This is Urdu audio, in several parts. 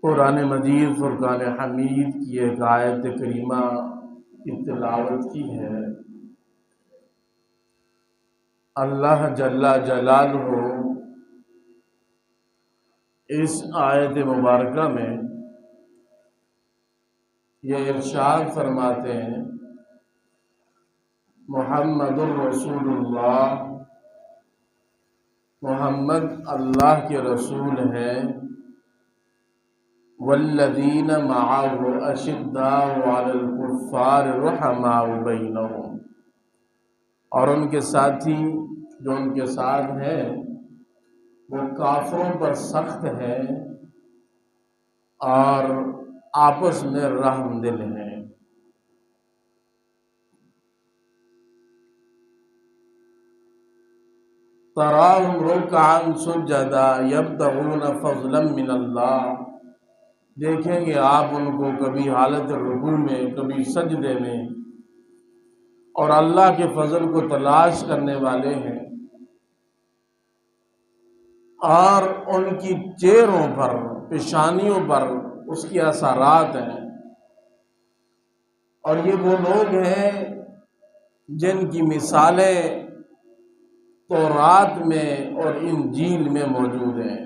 قرآن مجید فرقان حمید کی ایک آیت کریمہ کی تلاوت کی ہے۔ اللہ جل جلالہ اس آیت مبارکہ میں یہ ارشاد فرماتے ہیں، محمد الرسول اللہ، محمد اللہ کے رسول ہیں، والذین معہ اشداء علی الکفار رحماء بینہم، اور ان کے ساتھی جو ان کے ساتھ ہیں وہ کافروں پر سخت ہیں اور آپس میں رحم دل ہیں۔ تراہم رکعا سجدا یبتغون فضلا من اللہ، دیکھیں گے آپ ان کو کبھی حالت رکوع میں، کبھی سجدے میں، اور اللہ کے فضل کو تلاش کرنے والے ہیں، اور ان کی چہروں پر، پیشانیوں پر اس کے اثرات ہیں، اور یہ وہ لوگ ہیں جن کی مثالیں تورات میں اور انجیل میں موجود ہیں۔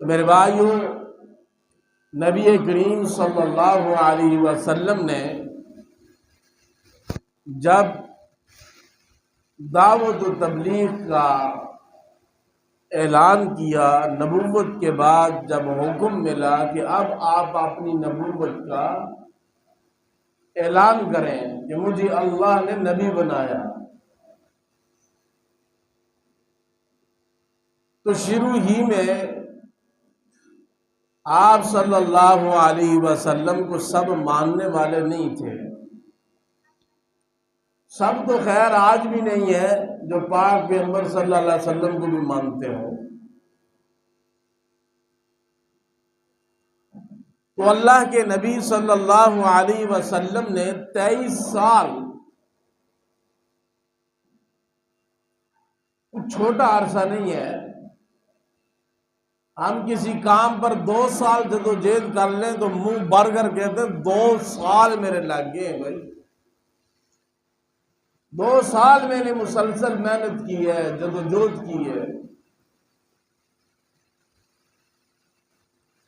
تو میرے بھائیوں، نبی کریم صلی اللہ علیہ وسلم نے جب دعوت و تبلیغ کا اعلان کیا، نبوت کے بعد جب حکم ملا کہ اب آپ اپنی نبوت کا اعلان کریں کہ مجھے اللہ نے نبی بنایا، تو شروع ہی میں آپ صلی اللہ علیہ وسلم کو سب ماننے والے نہیں تھے۔ سب تو خیر آج بھی نہیں ہے جو پاک پیغمبر صلی اللہ علیہ وسلم کو بھی مانتے ہو۔ تو اللہ کے نبی صلی اللہ علیہ وسلم نے 23 سال، چھوٹا عرصہ نہیں ہے، ہم کسی کام پر 2 سال جدوجہد کر لیں تو منہ بھر کر کہتے ہیں 2 سال میرے لگ گئے ہیں بھائی، 2 سال میں نے مسلسل محنت کی ہے، جدوجہد کی ہے۔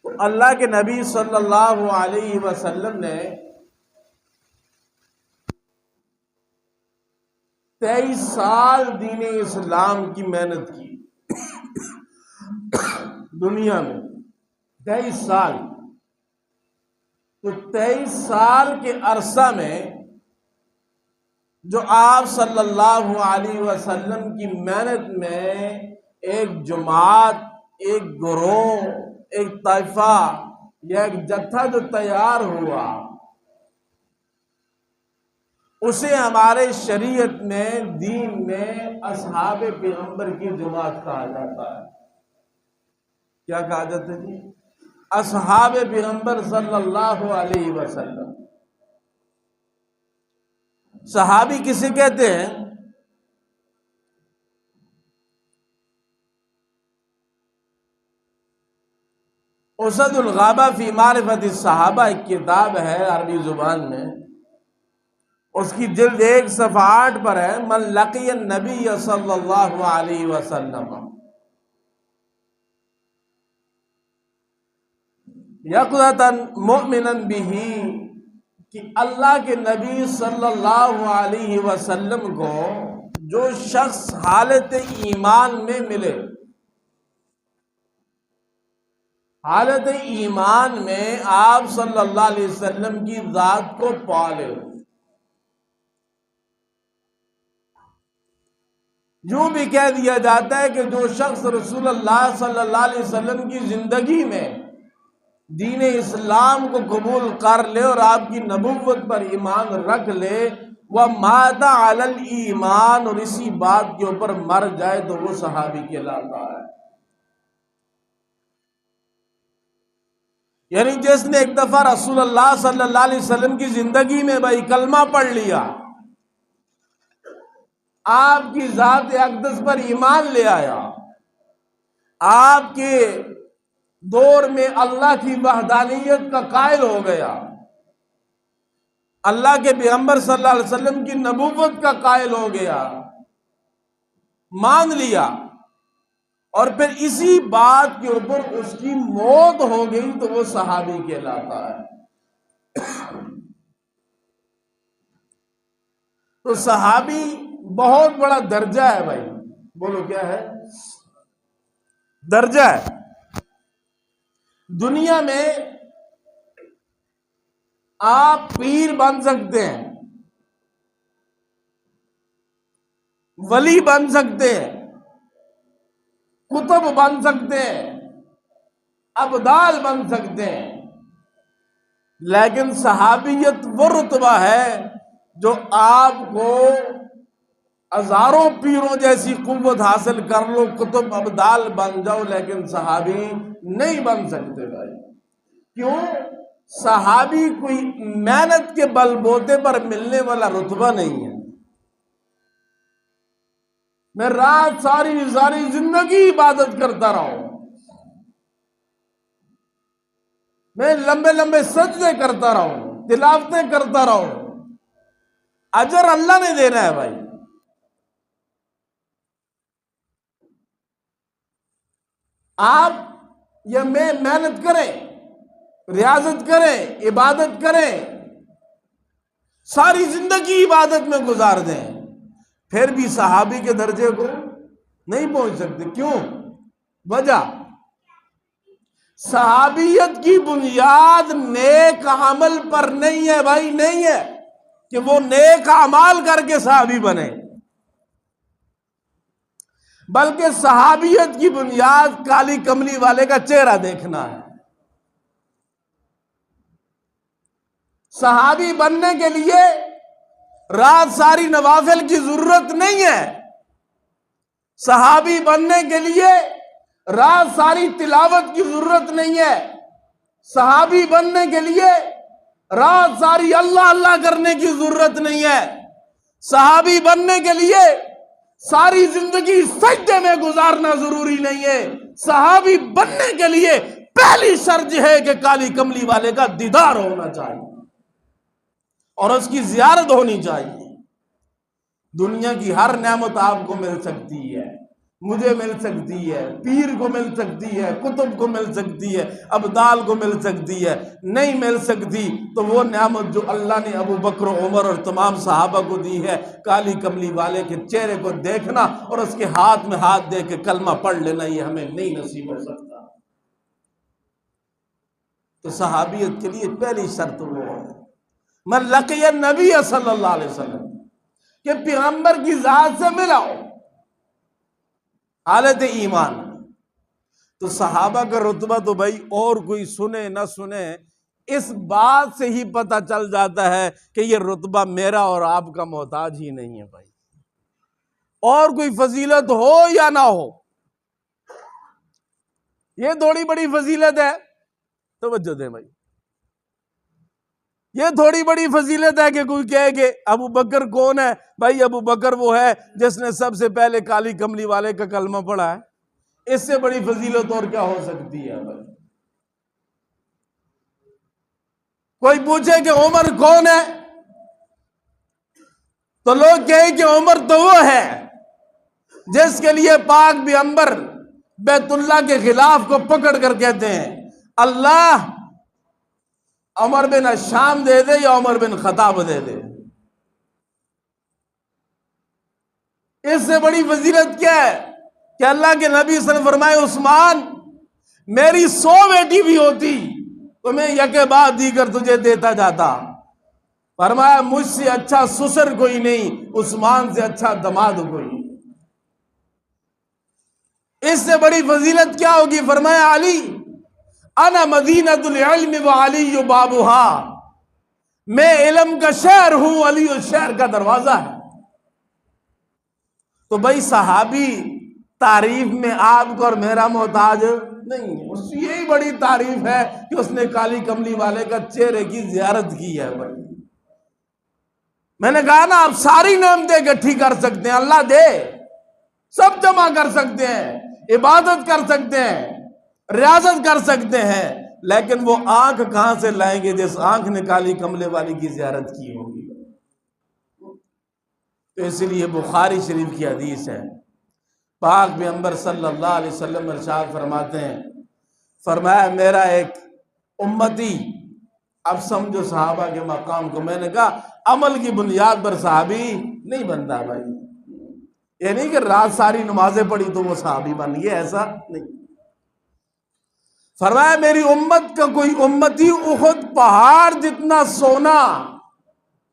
تو اللہ کے نبی صلی اللہ علیہ وسلم نے 23 سال دین اسلام کی محنت کی دنیا میں، 23 سال۔ تو 23 سال کے عرصہ میں جو آپ صلی اللہ علیہ وسلم کی محنت میں ایک جماعت، ایک گروہ، ایک طائفہ یا ایک جتھا جو تیار ہوا، اسے ہمارے شریعت میں، دین میں اصحاب پیغمبر کی جماعت کہا جاتا ہے۔ کیا کہا جاتا ہے جی؟ اصحاب پیغمبر صلی اللہ علیہ وسلم۔ صحابی کسے کہتے ہیں؟ اسد الغابہ فی معرفت الصحابہ ایک کتاب ہے عربی زبان میں، اس کی جلد 1 صفحہ 8 پر ہے، من لقی النبی صلی اللہ علیہ وسلم یقظۃ مؤمنا بہ، کہ اللہ کے نبی صلی اللہ علیہ وسلم کو جو شخص حالت ایمان میں ملے، حالت ایمان میں آپ صلی اللہ علیہ وسلم کی ذات کو پالے، یوں بھی کہہ دیا جاتا ہے کہ جو شخص رسول اللہ صلی اللہ علیہ وسلم کی زندگی میں دین اسلام کو قبول کر لے اور آپ کی نبوت پر ایمان رکھ لے، وہ مات علی الایمان، اور اسی بات کے اوپر مر جائے تو وہ صحابی کہلاتا ہے۔ یعنی جس نے ایک دفعہ رسول اللہ صلی اللہ علیہ وسلم کی زندگی میں بھائی کلمہ پڑھ لیا، آپ کی ذات اقدس پر ایمان لے آیا، آپ کے دور میں اللہ کی وحدانیت کا قائل ہو گیا، اللہ کے پیغمبر صلی اللہ علیہ وسلم کی نبوت کا قائل ہو گیا، مان لیا، اور پھر اسی بات کے اوپر اس کی موت ہو گئی تو وہ صحابی کہلاتا ہے۔ تو صحابی بہت بڑا درجہ ہے بھائی، بولو کیا ہے؟ درجہ ہے۔ دنیا میں آپ پیر بن سکتے ہیں، ولی بن سکتے ہیں، کتب بن سکتے ہیں، ابدال بن سکتے ہیں، لیکن صحابیت وہ رتبہ ہے جو آپ کو ہزاروں پیروں جیسی قوت حاصل کر لو، کتب ابدال بن جاؤ، لیکن صحابی نہیں بن سکتے بھائی۔ کیوں؟ صحابی کوئی محنت کے بل بوتے پر ملنے والا رتبہ نہیں ہے۔ میں رات ساری زندگی عبادت کرتا رہا ہوں، میں لمبے لمبے سجدے کرتا رہا ہوں، تلاوتیں کرتا رہا ہوں، اجر اللہ نے دینا ہے بھائی۔ آپ یا میں محنت کریں، ریاضت کریں، عبادت کریں، ساری زندگی عبادت میں گزار دیں، پھر بھی صحابی کے درجے کو نہیں پہنچ سکتے۔ کیوں؟ وجہ صحابیت کی بنیاد نیک عمل پر نہیں ہے بھائی، نہیں ہے کہ وہ نیک اعمال کر کے صحابی بنے، بلکہ صحابیت کی بنیاد کالی کملی والے کا چہرہ دیکھنا ہے۔ صحابی بننے کے لیے رات ساری نوافل کی ضرورت نہیں ہے، صحابی بننے کے لیے رات ساری تلاوت کی ضرورت نہیں ہے، صحابی بننے کے لیے رات ساری اللہ اللہ کرنے کی ضرورت نہیں ہے، صحابی بننے کے لیے ساری زندگی سجدے میں گزارنا ضروری نہیں ہے۔ صحابی بننے کے لیے پہلی شرط ہے کہ کالی کملی والے کا دیدار ہونا چاہیے اور اس کی زیارت ہونی چاہیے۔ دنیا کی ہر نعمت آپ کو مل سکتی ہے، مجھے مل سکتی ہے، پیر کو مل سکتی ہے، کتب کو مل سکتی ہے، ابدال کو مل سکتی ہے، نہیں مل سکتی تو وہ نعمت جو اللہ نے ابو بکر و عمر اور تمام صحابہ کو دی ہے، کالی کملی والے کے چہرے کو دیکھنا اور اس کے ہاتھ میں ہاتھ دے کے کلمہ پڑھ لینا، یہ ہمیں نہیں نصیب ہو سکتا۔ تو صحابیت کے لیے پہلی شرط وہ ہے من لقی النبی صلی اللہ علیہ وسلم، کہ پیغمبر کی ذات سے ملا ہو حالت ایمان۔ تو صحابہ کا رتبہ تو بھائی اور کوئی سنے نہ سنے، اس بات سے ہی پتہ چل جاتا ہے کہ یہ رتبہ میرا اور آپ کا محتاج ہی نہیں ہے بھائی، اور کوئی فضیلت ہو یا نہ ہو، یہ تھوڑی بڑی فضیلت ہے، توجہ دیں بھائی، یہ تھوڑی بڑی فضیلت ہے کہ کوئی کہے کہ ابو بکر کون ہے؟ بھائی ابو بکر وہ ہے جس نے سب سے پہلے کالی کملی والے کا کلمہ پڑھا ہے، اس سے بڑی فضیلت اور کیا ہو سکتی ہے بھائی؟ کوئی پوچھے کہ عمر کون ہے تو لوگ کہیں کہ عمر تو وہ ہے جس کے لیے پاک پیغمبر بیت اللہ کے خلاف کو پکڑ کر کہتے ہیں اللہ عمر بن شام دے دے یا عمر بن خطاب دے دے۔ اس سے بڑی فضیلت کیا ہے کہ اللہ کے نبی صلی اللہ علیہ وسلم فرمائے عثمان میری 100 بیٹی بھی ہوتی تو میں یکے بعد دیگر تجھے دیتا جاتا۔ فرمایا مجھ سے اچھا سسر کوئی نہیں، عثمان سے اچھا دماد کوئی نہیں۔ اس سے بڑی فضیلت کیا ہوگی؟ فرمایا علی انا مدینۃ العلم وعلی بابها، میں علم کا شہر ہوں، علی اس شہر کا دروازہ ہے۔ تو بھائی صحابی تعریف میں آپ کو اور میرا محتاج نہیں ہے، اس کی یہی بڑی تعریف ہے کہ اس نے کالی کملی والے کا چہرے کی زیارت کی ہے بھائی۔ میں نے کہا نا آپ ساری نعمتیں اکٹھی کر سکتے ہیں، اللہ دے، سب جمع کر سکتے ہیں، عبادت کر سکتے ہیں، ریاضت کر سکتے ہیں، لیکن وہ آنکھ کہاں سے لائیں گے جس آنکھ نے کالی کملے والی کی زیارت کی ہوگی؟ تو اس لیے بخاری شریف کی حدیث ہے، پاک پیغمبر صلی اللہ علیہ وسلم ارشاد فرماتے ہیں، فرمایا میرا ایک امتی، اب سمجھو صحابہ کے مقام کو، میں نے کہا عمل کی بنیاد پر صحابی نہیں بنتا بھائی، یہ نہیں کہ رات ساری نمازیں پڑھی تو وہ صحابی بن گئے، ایسا نہیں۔ فرمایا میری امت کا کوئی امتی احد پہاڑ جتنا سونا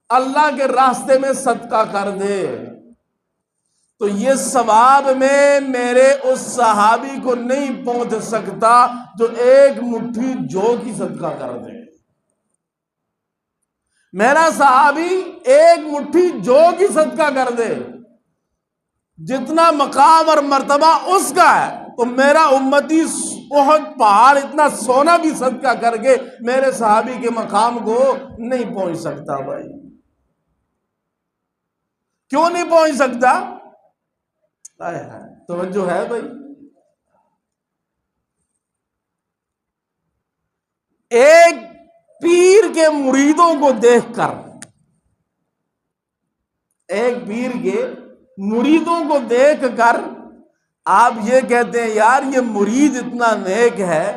اللہ کے راستے میں صدقہ کر دے تو یہ ثواب میں میرے اس صحابی کو نہیں پہنچ سکتا جو ایک مٹھی جو کی صدقہ کر دے۔ میرا صحابی ایک مٹھی جو کی صدقہ کر دے، جتنا مقام اور مرتبہ اس کا ہے، تو میرا امتی احد پہاڑ اتنا سونا بھی صدقہ کر کے میرے صحابی کے مقام کو نہیں پہنچ سکتا بھائی۔ کیوں نہیں پہنچ سکتا؟ توجہ ہے بھائی؟ ایک پیر کے مریدوں کو دیکھ کر، ایک پیر کے مریدوں کو دیکھ کر آپ یہ کہتے ہیں یار یہ مرید اتنا نیک ہے،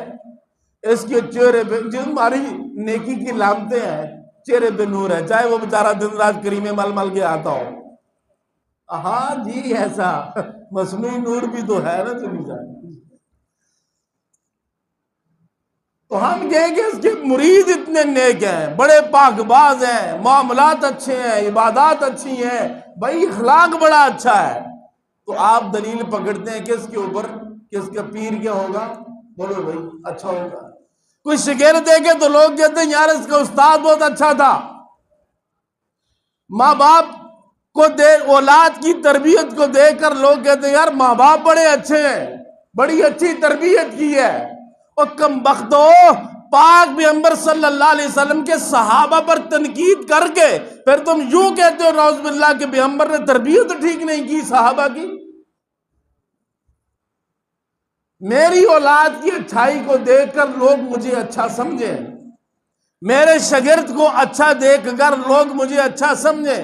اس کے چہرے پہ جو ہماری نیکی کی علامتیں ہیں، چہرے پہ نور ہے، چاہے وہ بیچارہ دن رات کریمیں مل مل کے آتا ہو۔ ہاں جی ایسا مصنوعی نور بھی تو ہے نا چلی جائے، تو ہم کہیں کہ اس کے مرید اتنے نیک ہیں، بڑے پاک باز ہیں، معاملات اچھے ہیں، عبادات اچھی ہیں، بھائی اخلاق بڑا اچھا ہے، تو آپ دلیل پکڑتے ہیں کس کے اوپر؟ کس کا پیر کیا ہوگا؟ بولو بھائی اچھا ہوگا۔ کوئی شاگرد دیکھے تو لوگ کہتے ہیں یار اس کا استاد بہت اچھا تھا، ماں باپ کو اولاد کی تربیت کو دیکھ کر لوگ کہتے ہیں یار ماں باپ بڑے اچھے ہیں، بڑی اچھی تربیت کی ہے، اور کم بختو پاک پیغمبر صلی اللہ علیہ وسلم کے صحابہ پر تنقید کر کے پھر تم یوں کہتے ہو نعوذ باللہ کہ پیغمبر نے تربیت ٹھیک نہیں کی صحابہ کی۔ میری اولاد کی اچھائی کو دیکھ کر لوگ مجھے اچھا سمجھیں، میرے شاگرد کو اچھا دیکھ کر لوگ مجھے اچھا سمجھیں،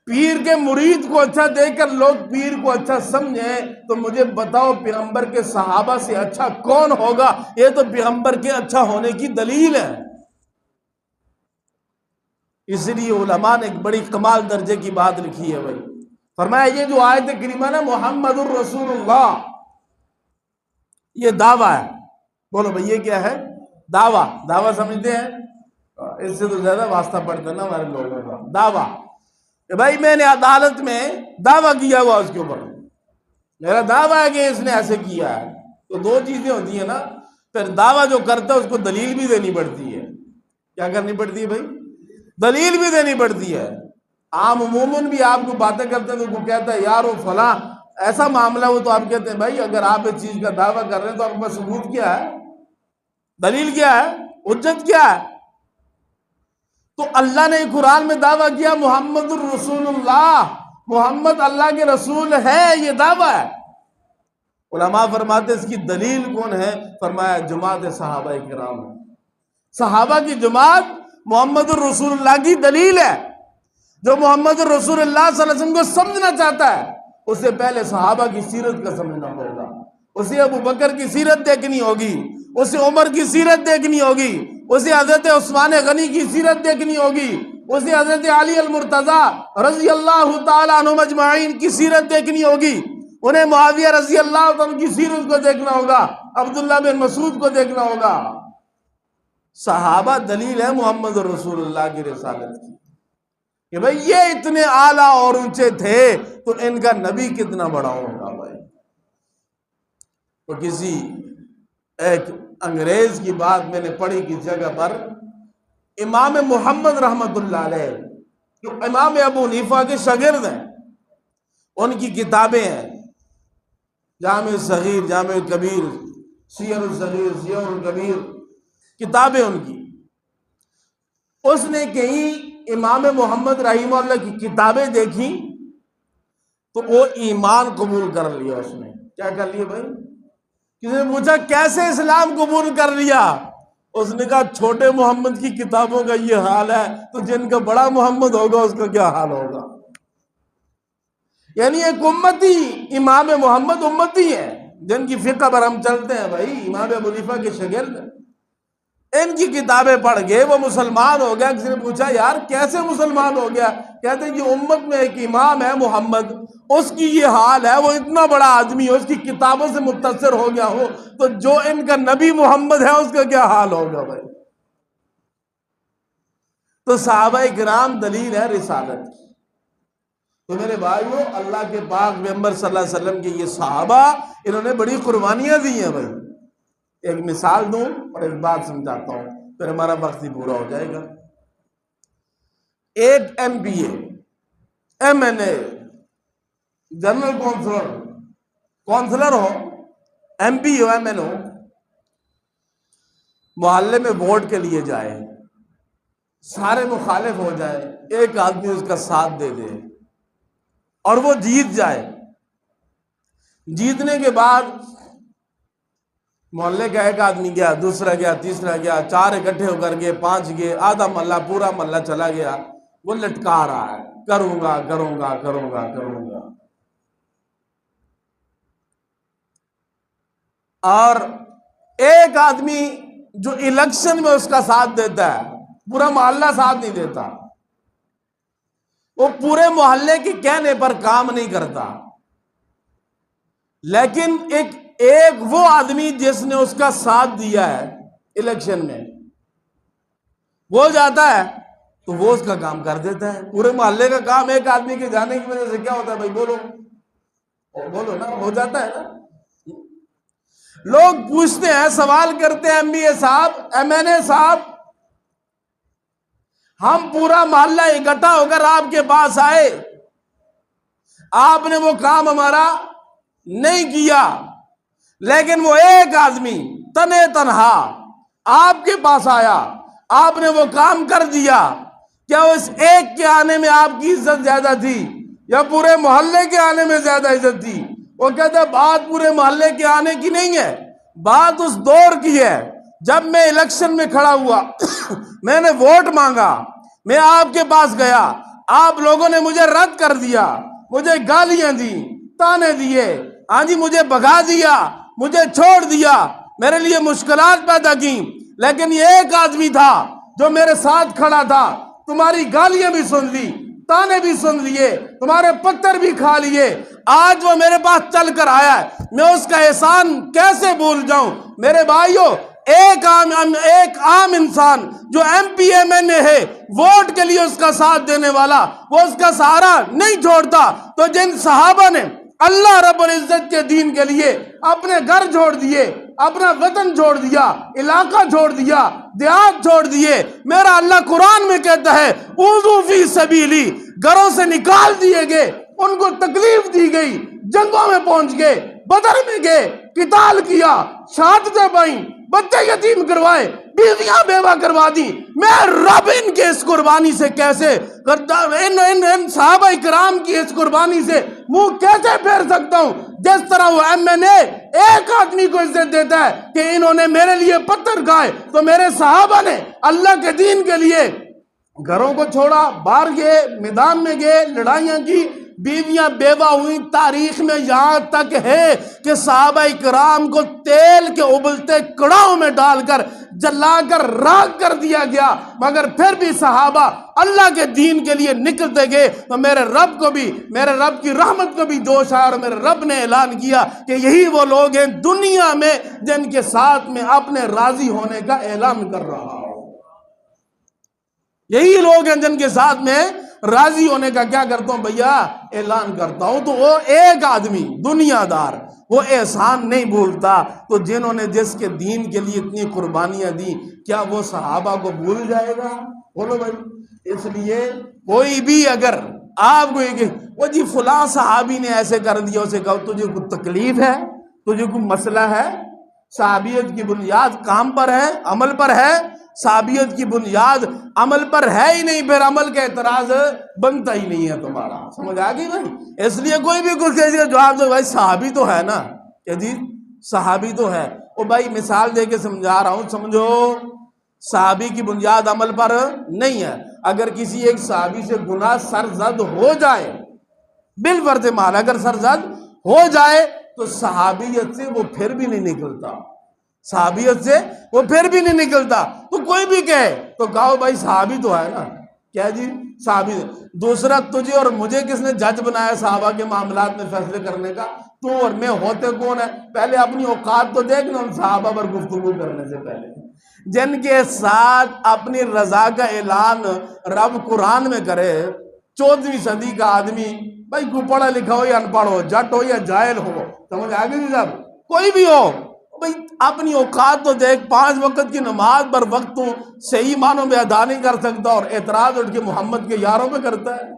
پیر کے مرید کو اچھا دیکھ کر لوگ پیر کو اچھا سمجھیں، تو مجھے بتاؤ پیغمبر کے صحابہ سے اچھا کون ہوگا؟ یہ تو پیغمبر کے اچھا ہونے کی دلیل ہے۔ اس لیے علماء نے ایک بڑی کمال درجے کی بات لکھی ہے بھائی، فرمایا یہ جو آیت کریمہ نا محمد الرسول اللہ، یہ دعویٰ ہے۔ بولو بھائی یہ کیا ہے؟ دعویٰ۔ دعویٰ سمجھتے ہیں؟ اس سے تو زیادہ واسطہ پڑتا ہے نا ہمارے لوگوں کا۔ دعویٰ کہ بھائی میں نے عدالت میں دعویٰ کیا ہوا اس کے اوپر، میرا دعویٰ ہے کہ اس نے ایسے کیا ہے، تو دو چیزیں ہوتی ہیں نا، پھر دعویٰ جو کرتا ہے اس کو دلیل بھی دینی پڑتی ہے۔ کیا کرنی پڑتی ہے بھائی؟ دلیل بھی دینی پڑتی ہے۔ عام عموماً بھی آپ کو باتیں کرتے ہیں تو وہ کہتا ہے یار وہ فلاں ایسا معاملہ ہو، تو آپ کہتے ہیں بھائی اگر آپ اس چیز کا دعویٰ کر رہے ہیں تو آپ کے پاس ثبوت کیا ہے؟ دلیل کیا ہے؟ حجت کیا ہے؟ تو اللہ نے قرآن میں دعویٰ کیا محمد الرسول اللہ، محمد اللہ کے رسول ہے، یہ دعویٰ ہے۔ علماء فرماتے اس کی دلیل کون ہے؟ فرمایا جماعت صحابہ کرام، صحابہ کی جماعت محمد الرسول اللہ کی دلیل ہے۔ جو محمد الرسول اللہ صلی اللہ علیہ وسلم کو سمجھنا چاہتا ہے اسے پہلے صحابہ کی سیرت کا سمجھنا ہوگا، اسے ابو بکر کی سیرت دیکھنی ہوگی، اسے عمر کی سیرت دیکھنی ہوگی، اسے حضرت عثمان غنی کی سیرت دیکھنی ہوگی، اسے حضرت علی المرتضیٰ رضی اللہ تعالیٰ عنہ اجمعین کی سیرت دیکھنی ہوگی، انہیں معاویہ رضی اللہ عنہ کی سیرت کو دیکھنا ہوگا، عبداللہ بن مسعود کو دیکھنا ہوگا۔ صحابہ دلیل ہے محمد رسول اللہ کی رسالت کی کہ بھئی یہ اتنے اعلیٰ اور اونچے تھے تو ان کا نبی کتنا بڑا ہوگا بھائی۔ تو کسی ایک انگریز کی بات میں نے پڑھی کس جگہ پر، امام محمد رحمت اللہ علیہ جو امام ابو حنیفہ کے شاگرد ہیں، ان کی کتابیں ہیں، جامع صغیر، جامع کبیر، سیر الصغیر، سیر الکبیر، کتابیں ان کی۔ اس نے کہیں امام محمد رحمہ اللہ کی کتابیں دیکھی تو وہ ایمان قبول کر لیا، اس نے کیا کر لیا بھائی؟ کسی نے پوچھا کیسے اسلام قبول کر لیا؟ اس نے کہا چھوٹے محمد کی کتابوں کا یہ حال ہے تو جن کا بڑا محمد ہوگا اس کا کیا حال ہوگا؟ یعنی ایک امتی، امام محمد امتی ہے جن کی فقہ پر ہم چلتے ہیں بھائی، امام ابو حنیفہ کے شاگرد، ان کی کتابیں پڑھ گئے وہ مسلمان ہو گیا۔ کسی نے پوچھا یار کیسے مسلمان ہو گیا؟ کہتے ہیں یہ امت میں ایک امام ہے محمد، اس کی یہ حال ہے، وہ اتنا بڑا آدمی ہے، اس کی کتابوں سے متاثر ہو گیا ہو، تو جو ان کا نبی محمد ہے اس کا کیا حال ہوگا بھائی؟ تو صحابہ کرام دلیل ہے رسالت کی۔ تو میرے بھائیو، اللہ کے پاک پیغمبر صلی اللہ علیہ وسلم کے یہ صحابہ، انہوں نے بڑی قربانیاں دی ہیں بھائی۔ ایک مثال دوں اور ایک بات سمجھاتا ہوں، پھر ہمارا وقت ہی پورا ہو جائے گا۔ ایک ایم پی اے، ایم این اے، جنرل کونسلر ہو، ایم پی ہو، ایم این ہو، محلے میں ووٹ کے لیے جائے، سارے مخالف ہو جائے، ایک آدمی اس کا ساتھ دے دے اور وہ جیت جائے۔ جیتنے کے بعد محلے کا ایک آدمی گیا، دوسرا گیا، تیسرا گیا، 4 اکٹھے ہو کر گئے، 5 گئے، آدھا محلہ، پورا محلہ چلا گیا، وہ لٹکا رہا ہے، کروں گا کروں گا کروں گا کروں گا۔ اور ایک آدمی جو الیکشن میں اس کا ساتھ دیتا ہے، پورا محلہ ساتھ نہیں دیتا، وہ پورے محلے کے کہنے پر کام نہیں کرتا، لیکن ایک وہ آدمی جس نے اس کا ساتھ دیا ہے الیکشن میں، وہ جاتا ہے تو وہ اس کا کام کر دیتا ہے۔ پورے محلے کا کام ایک آدمی کے جانے کی وجہ سے کیا ہوتا ہے بھائی؟ بولو نا، ہو جاتا ہے نا۔ لوگ پوچھتے ہیں، سوال کرتے ہیں، ایم بی اے صاحب، ایم این اے صاحب، ہم پورا محلہ اکٹھا ہو کر آپ کے پاس آئے، آپ نے وہ کام ہمارا نہیں کیا، لیکن وہ ایک آدمی تنہا آپ کے پاس آیا، آپ نے وہ کام کر دیا، کیا اس ایک کے آنے میں آپ کی عزت زیادہ تھی یا پورے محلے کے آنے میں زیادہ عزت تھی؟ وہ کہتا ہے بات پورے محلے کے آنے کی نہیں ہے، بات اس دور کی ہے جب میں الیکشن میں کھڑا ہوا، میں نے ووٹ مانگا، میں آپ کے پاس گیا، آپ لوگوں نے مجھے رد کر دیا، مجھے گالیاں دی، تانے دیے، ہاں جی، مجھے بھگا دیا، مجھے چھوڑ دیا، میرے لیے مشکلات پیدا کی، لیکن یہ ایک آدمی تھا جو میرے ساتھ کھڑا تھا، تمہاری گالیاں بھی سن لی، تانے بھی سن لیے، تمہارے پتھر بھی کھا لیے، آج وہ میرے پاس چل کر آیا ہے، میں اس کا احسان کیسے بھول جاؤں؟ میرے بھائیو، ایک عام انسان جو ایم پی ایم این اے ہے، ووٹ کے لیے اس کا ساتھ دینے والا، وہ اس کا سہارا نہیں چھوڑتا۔ تو جن صحابہ نے اللہ رب العزت کے دین کے لیے اپنے گھر چھوڑ دیے، اپنا وطن چھوڑ دیا، علاقہ چھوڑ دیا، دیہات چھوڑ دیے، میرا اللہ قرآن میں کہتا ہے اوذوا فی سبیلی، گھروں سے نکال دیے گئے، ان کو تکلیف دی گئی، جنگوں میں پہنچ گئے، بدر میں گئے، قتال کیا، شہادتیں پائیں، بچے یتیم کروائے، بیویاں بیوہ کروا دی، میں رب ان کے اس قربانی سے کیسے ان صحابہ کرام کی اس قربانی سے منہ کیسے پھیر سکتا ہوں؟ جس طرح وہ ایم این اے ایک آدمی کو عزت دیتا ہے کہ انہوں نے میرے لیے پتھر کھائے، تو میرے صحابہ نے اللہ کے دین کے لیے گھروں کو چھوڑا، باہر گئے، میدان میں گئے، لڑائیاں کی، بیویاں بیوہ ہوئی۔ تاریخ میں یہاں تک ہے کہ صحابہ کرام کو تیل کے ابلتے کڑاہوں میں ڈال کر جلا کر راکھ کر دیا گیا، مگر پھر بھی صحابہ اللہ کے دین کے لیے نکلتے گئے، تو میرے رب کو بھی، میرے رب کی رحمت کو بھی جوش آیا، اور میرے رب نے اعلان کیا کہ یہی وہ لوگ ہیں دنیا میں جن کے ساتھ میں اپنے راضی ہونے کا اعلان کر رہا ہوں۔ یہی لوگ ہیں جن کے ساتھ میں راضی ہونے کا کیا کرتا ہوں بھیا؟ اعلان کرتا ہوں۔ تو وہ ایک آدمی دنیا دار، وہ احسان نہیں بھولتا، تو جنہوں نے جس کے دین کے لیے اتنی قربانیاں دی، کیا وہ صحابہ کو بھول جائے گا؟ بولو بھائی۔ اس لیے کوئی بھی اگر آپ کو وہ جی فلاں صحابی نے ایسے کر دیا، اسے کہو تجھے کوئی تکلیف ہے، تجھے کوئی مسئلہ ہے؟ صحابیت کی بنیاد کام پر ہے، عمل پر ہے۔ صحابیت کی بنیاد عمل پر ہے ہی نہیں، پھر عمل کا اعتراض بنتا ہی نہیں ہے تمہارا۔ سمجھ آ گئی بھائی؟ اس لیے کوئی بھی کچھ کہے گا جواب دو بھائی صحابی تو ہے نا، کہ جی صحابی تو ہے۔ او بھائی مثال دے کے سمجھا رہا ہوں، سمجھو صحابی کی بنیاد عمل پر نہیں ہے۔ اگر کسی ایک صحابی سے گناہ سرزد ہو جائے، بالفرض محال اگر سرزد ہو جائے تو صحابیت سے وہ پھر بھی نہیں نکلتا، صحابیت سے وہ پھر بھی نہیں نکلتا۔ تو کوئی بھی کہے تو کہو بھائی صحابی تو ہے نا، کیا جی صحابی۔ دوسرا، تجھے اور مجھے کس نے جج بنایا صحابہ کے معاملات میں فیصلے کرنے کا؟ تو اور میں ہوتے کون ہے؟ پہلے اپنی اوقات تو دیکھنا ان صحابہ پر گفتگو کرنے سے پہلے، جن کے ساتھ اپنی رضا کا اعلان رب قرآن میں کرے۔ 14ویں صدی کا آدمی، بھائی کو پڑھا لکھا ہو یا ان پڑھ ہو، جٹ ہو یا جاہل ہو، سمجھ آگے جی صاحب، کوئی بھی ہو، بھائی اپنی اوقات تو دیکھ۔ 5 وقت کی نماز پر وقت تو صحیح معنوں میں ادا نہیں کر سکتا، اور اعتراض اٹھ کے محمد کے یاروں پہ کرتا ہے،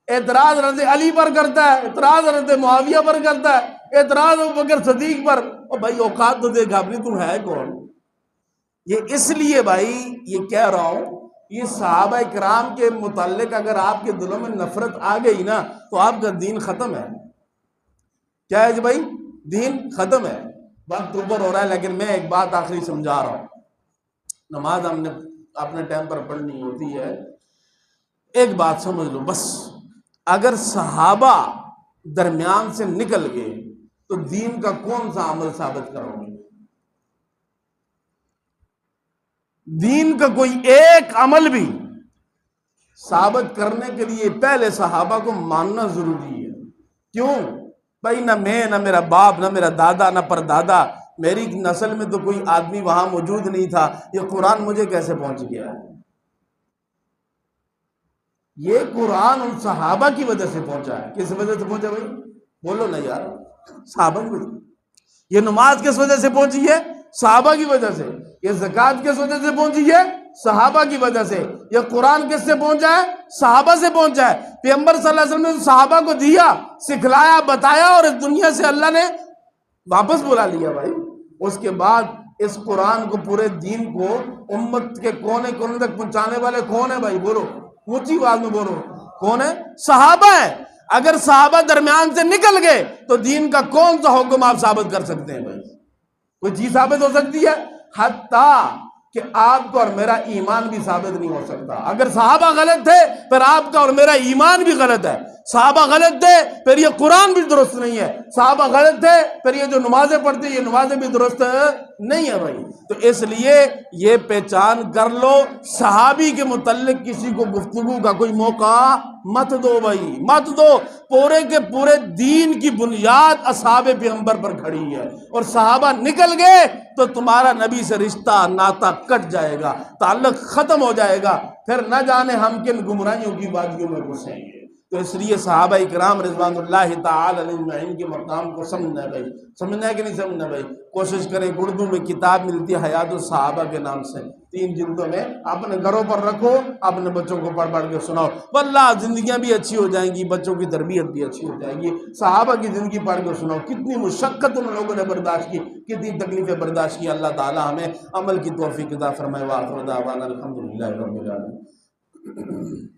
اعتراض حضرت علی پر کرتا ہے، اعتراض حضرت معاویہ پر کرتا ہے، اعتراض ابوبکر صدیق پر۔ اور بھائی اوقات تو دیکھ اپنی، تم ہے کون؟ یہ اس لیے بھائی یہ کہہ رہا ہوں، یہ صحابہ کرام کے متعلق اگر آپ کے دلوں میں نفرت آ گئی نا تو آپ کا دین ختم ہے۔ کیا ہے جی بھائی؟ دین ختم ہے۔ وقت اوپر ہو رہا ہے لیکن میں ایک بات آخری سمجھا رہا ہوں۔ نماز ہم نے اپنے ٹائم پر پڑھنی ہوتی ہے۔ ایک بات سمجھ لو بس، اگر صحابہ درمیان سے نکل گئے تو دین کا کون سا عمل ثابت کرو گے؟ دین کا کوئی ایک عمل بھی ثابت کرنے کے لیے پہلے صحابہ کو ماننا ضروری ہے۔ کیوں؟ بھائی نہ میں، نہ میرا باپ، نہ میرا دادا، نہ پردادا، میری نسل میں تو کوئی آدمی وہاں موجود نہیں تھا، یہ قرآن مجھے کیسے پہنچ گیا؟ یہ قرآن ان صحابہ کی وجہ سے پہنچا ہے۔ کس وجہ سے پہنچا بھائی؟ بولو نا یار، صحابہ کی وجہ۔ یہ نماز کس وجہ سے پہنچی ہے؟ صحابہ کی وجہ سے۔ یہ زکوٰۃ کس وجہ سے پہنچی ہے؟ صحابہ کی وجہ سے۔ یہ قرآن کس سے پہنچا ہے؟ صحابہ سے پہنچا ہے۔ پیغمبر صلی اللہ علیہ وسلم نے صحابہ کو دیا، سکھلایا، بتایا، اور اس دنیا سے اللہ نے واپس بلا لیا بھائی۔ اس کے بعد اس قرآن کو، پورے دین کو امت کے کونے کونے تک پہنچانے والے کون ہیں بھائی؟ بولو اونچی آواز میں بولو، کون ہے؟ صحابہ ہے۔ اگر صحابہ درمیان سے نکل گئے تو دین کا کون سا حکم آپ ثابت کر سکتے ہیں بھائی؟ کوئی چیز ثابت ہو سکتی ہے؟ حتیٰ کہ آپ کا اور میرا ایمان بھی ثابت نہیں ہو سکتا۔ اگر صحابہ غلط تھے پھر آپ کا اور میرا ایمان بھی غلط ہے۔ صحابہ غلط تھے پھر یہ قرآن بھی درست نہیں ہے۔ صحابہ غلط تھے پھر یہ جو نمازیں پڑھتے یہ نمازیں بھی درست نہیں ہے بھائی۔ تو اس لیے یہ پہچان کر لو، صحابی کے متعلق کسی کو گفتگو کا کوئی موقع مت دو بھائی، مت دو۔ پورے کے پورے دین کی بنیاد اصحاب پیغمبر پر کھڑی ہے، اور صحابہ نکل گئے تو تمہارا نبی سے رشتہ، ناتا کٹ جائے گا، تعلق ختم ہو جائے گا، پھر نہ جانے ہم کن گمراہیوں کی وادیوں میں گھسیں گے۔ تو اس لیے صحابہ کرام رضوان اللہ تعالی علیہم کے مقام کو سمجھنا ہے بھائی، سمجھنا ہے کہ نہیں سمجھنا بھائی؟ کوشش کریں، اردو میں کتاب ملتی ہے حیات الصحابہ کے نام سے، 3 جلدوں میں، اپنے گھروں پر رکھو، اپنے بچوں کو پڑھ پڑھ کے سناؤ، واللہ زندگیاں بھی اچھی ہو جائیں گی، بچوں کی تربیت بھی اچھی ہو جائے گی۔ صحابہ کی زندگی پڑھ کے سناؤ، کتنی مشقت ان لوگوں نے برداشت کی، کتنی تکلیفیں برداشت کی۔ اللہ تعالی ہمیں عمل کی توفیق عطا فرمائے۔ وآخر دعوانا الحمدللہ رب العالمین۔